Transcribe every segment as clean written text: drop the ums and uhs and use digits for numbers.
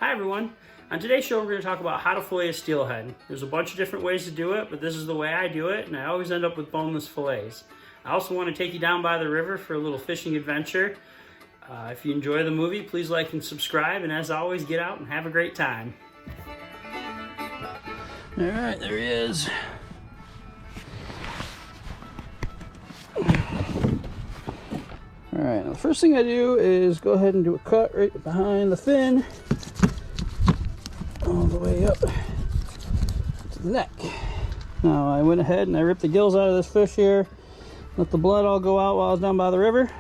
Hi everyone. On today's show, we're going to talk about how to fillet a steelhead. There's a bunch of different ways to do it, but this is the way I do it, and I always end up with boneless fillets. I also want to take you down by the river for a little fishing adventure. If you enjoy the movie, please like and subscribe, and as always, get out and have a great time. All right, there he is. All right, now the first thing I do is go ahead and do a cut right behind the fin, all the way up to the neck. Now I went ahead and I ripped the gills out of this fish here, let the blood all go out while I was down by the river.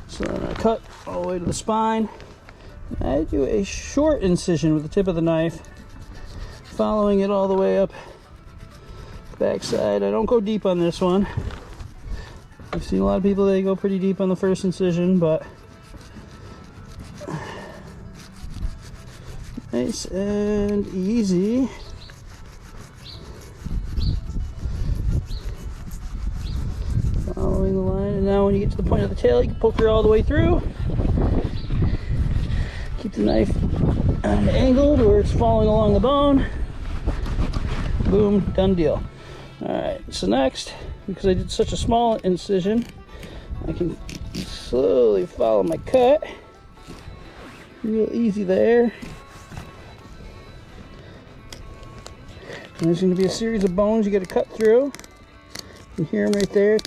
So then I cut all the way to the spine. I do a short incision with the tip of the knife, following it all the way up the backside. I don't go deep on this one. I've seen a lot of people, they go pretty deep on the first incision, but nice and easy. Following the line, and now when you get to the point of the tail, you can poke her all the way through. Keep the knife on an angle where it's falling along the bone. Boom, done deal. Alright, so next, because I did such a small incision, I can slowly follow my cut. Real easy there. And there's going to be a series of bones you got to cut through. You can hear them right there.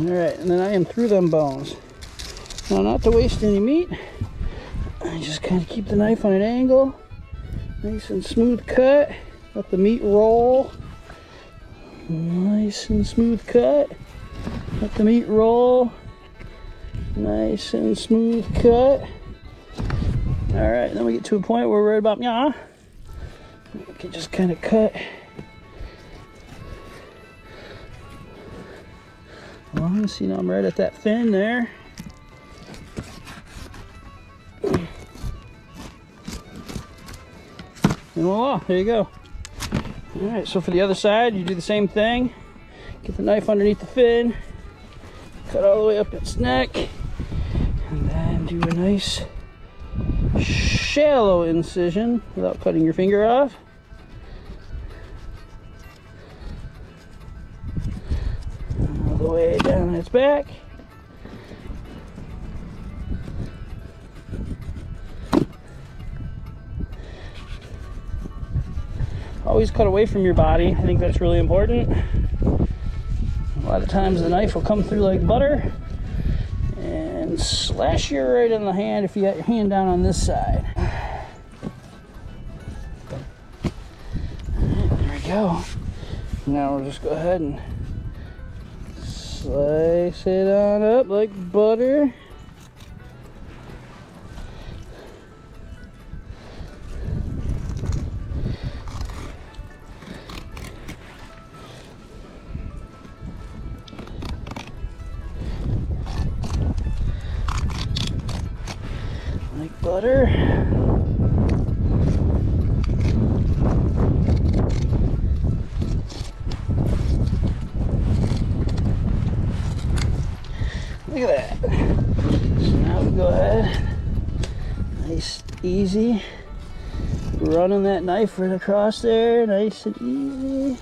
Alright, and then I am through them bones. Now, not to waste any meat, I just kind of keep the knife on an angle. Nice and smooth cut. Let the meat roll. Nice and smooth cut. Let the meat roll. Nice and smooth cut. Alright, then we get to a point where we're right about yeah. We can just kind of cut along. See, now I'm right at that fin there. And voila, there you go. Alright, so for the other side, you do the same thing. Get the knife underneath the fin, cut all the way up its neck, and then do a nice shallow incision without cutting your finger off. All the way down its back. Always cut away from your body. I think that's really important. A lot of times the knife will come through like butter and slash you right in the hand if you got your hand down on this side. There we go. Now we'll just go ahead and slice it on up like butter. Like butter. Look at that. So now we go ahead, nice, easy, running that knife right across there, nice and easy.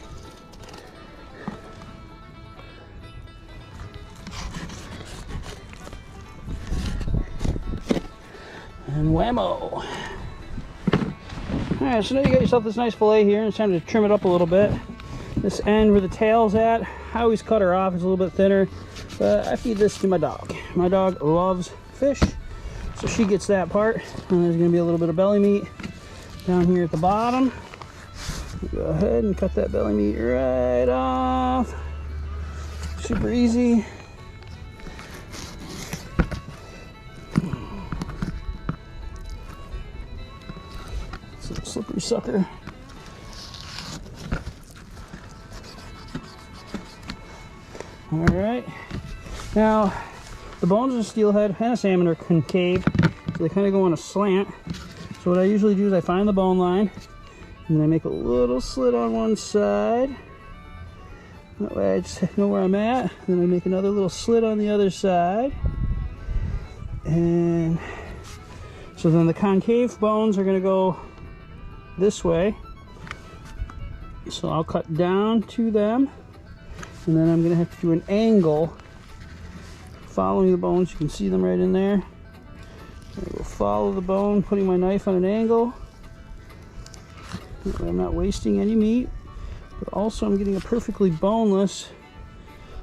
And whammo. Alright, so now you got yourself this nice fillet here, and it's time to trim it up a little bit. This end where the tail's at, I always cut her off, it's a little bit thinner, but I feed this to my dog. My dog loves fish, so she gets that part, and there's going to be a little bit of belly meat down here at the bottom. Go ahead and cut that belly meat right off. Super easy. Slippery sucker. All right. Now, the bones of a steelhead and a salmon are concave, so they kind of go on a slant. So what I usually do is I find the bone line, and then I make a little slit on one side. That way I just know where I'm at. Then I make another little slit on the other side. And So then the concave bones are going to go this way. So I'll cut down to them, and then I'm going to have to do an angle following the bones. You can see them right in there. I will follow the bone, putting my knife on an angle. I'm not wasting any meat, but also I'm getting a perfectly boneless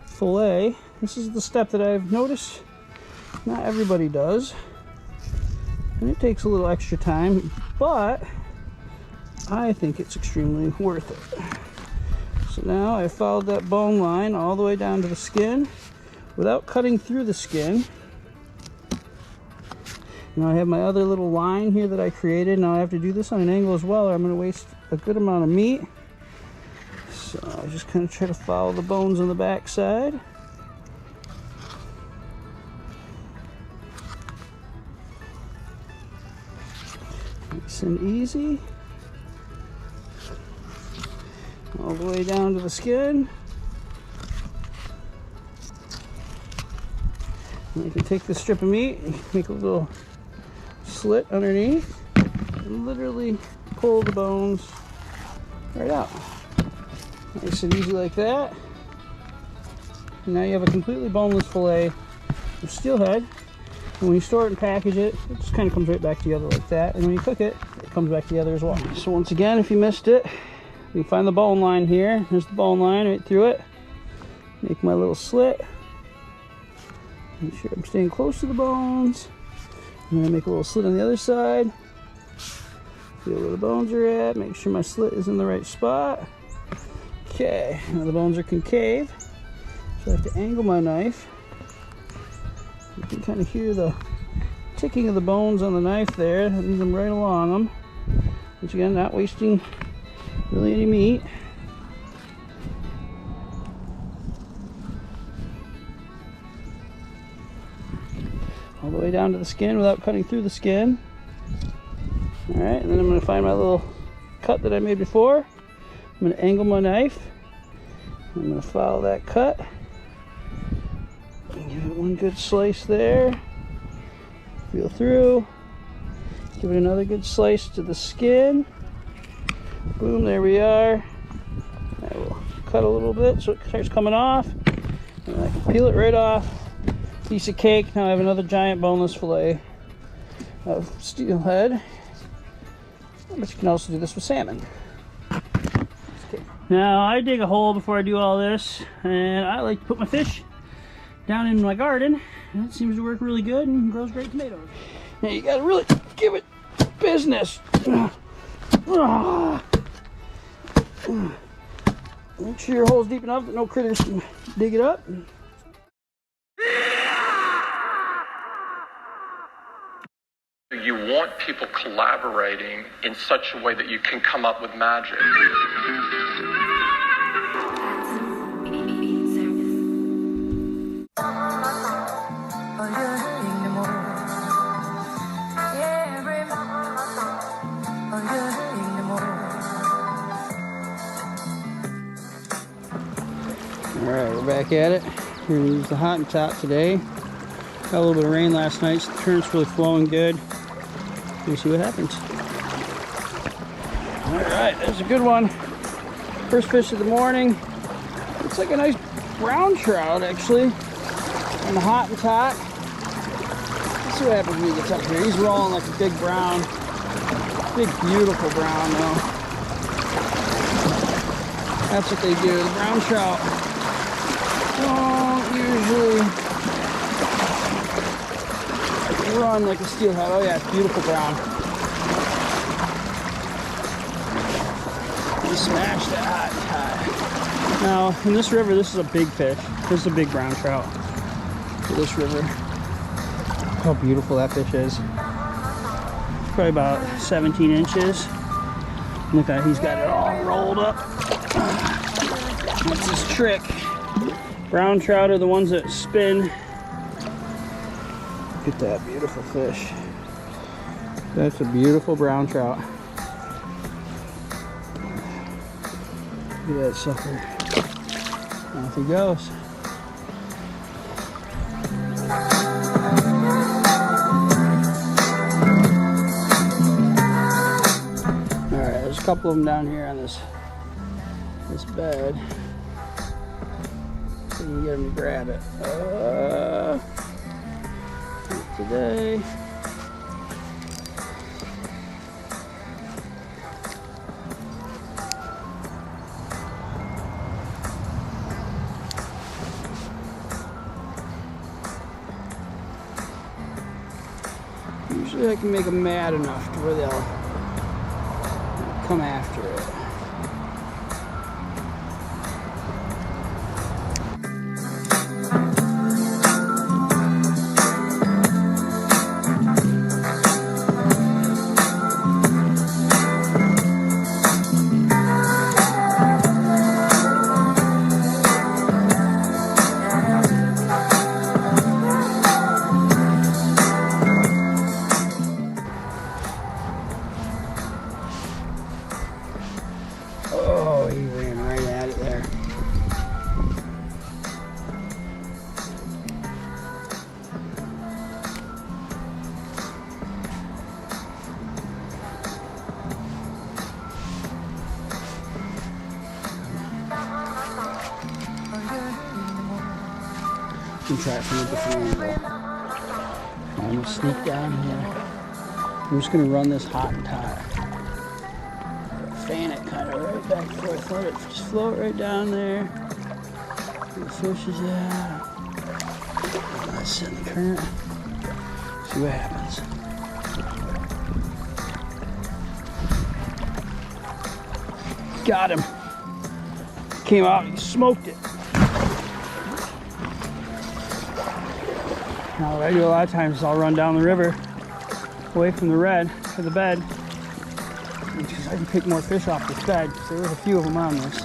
fillet. This is the step that I've noticed not everybody does, and it takes a little extra time, but I think it's extremely worth it. So now I followed that bone line all the way down to the skin without cutting through the skin. Now I have my other little line here that I created. Now I have to do this on an angle as well, or I'm going to waste a good amount of meat. So I just kind of try to follow the bones on the back side. Nice and easy. All the way down to the skin. And I can take this strip of meat, make a little slit underneath, and literally pull the bones right out. Nice and easy like that. And now you have a completely boneless fillet of steelhead. And when you store it and package it, it just kind of comes right back together like that. And when you cook it, it comes back together as well. So once again, if you missed it, you can find the bone line here. There's the bone line right through it. Make my little slit. Make sure I'm staying close to the bones. I'm going to make a little slit on the other side. Feel where the bones are at. Make sure my slit is in the right spot. Okay, now the bones are concave. So I have to angle my knife. You can kind of hear the ticking of the bones on the knife there. That means I'm right along them. Once again, not wasting really any meat. All the way down to the skin without cutting through the skin. Alright, and then I'm going to find my little cut that I made before. I'm going to angle my knife. I'm going to follow that cut. And give it one good slice there. Feel through. Give it another good slice to the skin. Boom, there we are. I will cut a little bit so it starts coming off. And I can peel it right off. Piece of cake. Now I have another giant boneless fillet of steelhead. But you can also do this with salmon. Okay. Now I dig a hole before I do all this, and I like to put my fish down in my garden, and it seems to work really good and grows great tomatoes. Now you gotta really give it business. Make sure your hole's deep enough that no critters can dig it up. You want people collaborating in such a way that you can come up with magic. Alright, we're back at it. We're going to use the hot and top today. Got a little bit of rain last night, so the current's really flowing good. We'll see what happens. Alright, there's a good one. First fish of the morning. Looks like a nice brown trout, actually. On the hot and top. Let's see what happens when he gets up here. He's rolling like a big brown. Big, beautiful brown, though. That's what they do. The brown trout don't usually run like a steelhead. Oh yeah, it's beautiful brown. You smash that. Now, in this river, this is a big fish. This is a big brown trout for this river. How beautiful that fish is. Probably about 17 inches. Look at, he's got it all rolled up. That's his trick. Brown trout are the ones that spin. Look at that beautiful fish. That's a beautiful brown trout. Look at that sucker. Off he goes. couple of them down here on this bed. So you can get them to grab it. Not today. Usually I can make them mad enough to where they'll come after it. Oh, he ran right at it there. You can try it from a different angle. I'm gonna sneak down here. I'm just gonna run this hot and tight. Fan it kind of right back and forth. Let it just float right down there. The fish is out. Let's sit in the current. See what happens. Got him. Came out, he smoked it. Now what I do a lot of times is I'll run down the river away from the red to the bed. Because I can pick more fish off this bed, because there was a few of them on this.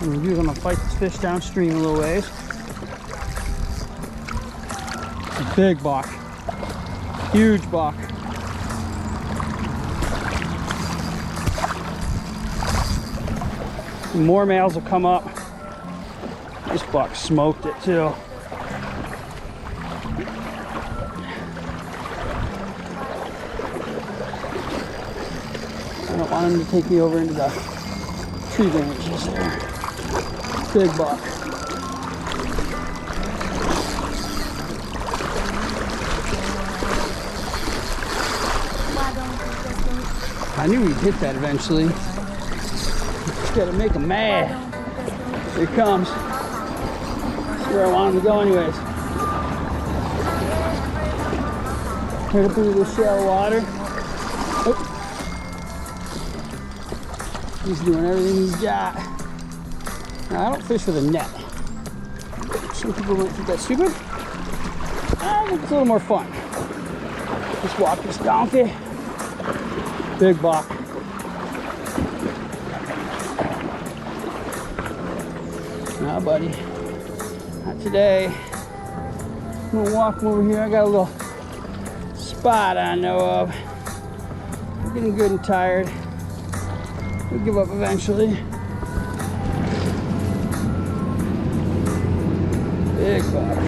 I'm going to fight this fish downstream a little ways. A big buck. Huge buck. More males will come up. This buck smoked it too. I don't want him to take me over into the tree branches there. Big buck. I knew we'd hit that eventually. Just gotta make him mad. Here he comes. That's where I want him to go anyways. Right up into the shallow water. Oh. He's doing everything he's got. Now, I don't fish with a net. Some people might think that's stupid. I think it's a little more fun. Just walk this donkey. Big buck. Nah, buddy. Not today. I'm gonna walk him over here. I got a little spot I know of. I'm getting good and tired. We'll give up eventually. Big buck.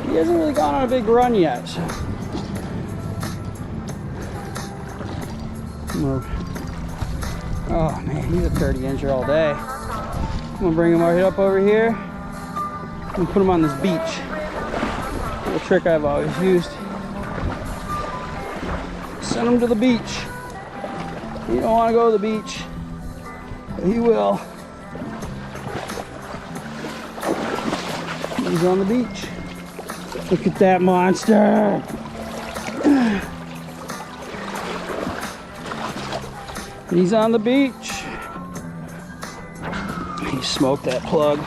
He hasn't really gone on a big run yet, so. Oh man, he's a 30-incher all day. I'm gonna bring him right up over here and put him on this beach. A trick I've always used. Send him to the beach. You don't want to go to the beach, but he will. He's on the beach. Look at that monster. He's on the beach. He smoked that plug.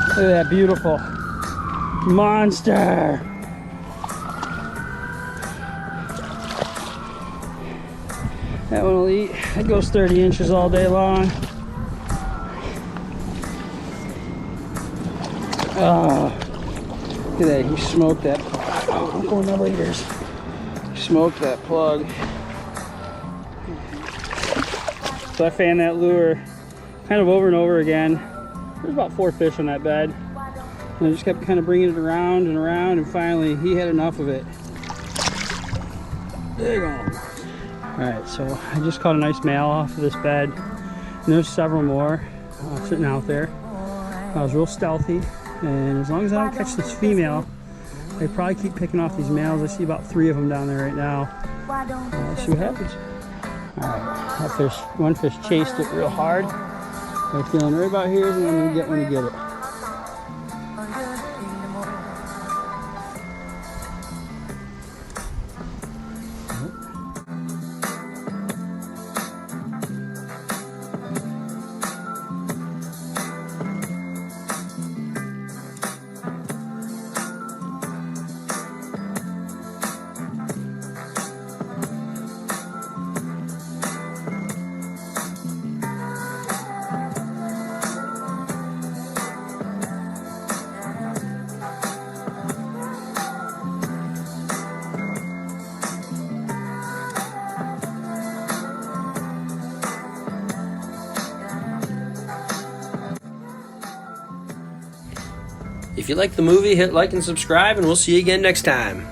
Look at that beautiful monster. That one will eat. That goes 30 inches all day long. Oh, look at that. He smoked that. Oh, I'm going over ears. He smoked that plug. So I fan that lure kind of over and over again. There's about 4 fish on that bed. And I just kept kind of bringing it around and around, and finally he had enough of it. Big one. Alright, so I just caught a nice male off of this bed. And there's several more sitting out there. I was real stealthy, and as long as I don't catch this female, I probably keep picking off these males. I see about 3 of them down there right now. Let's see what happens. Alright, one fish chased it real hard. I'm feeling right about here is when I'm going to get one to get it. If you like the movie, hit like and subscribe, and we'll see you again next time.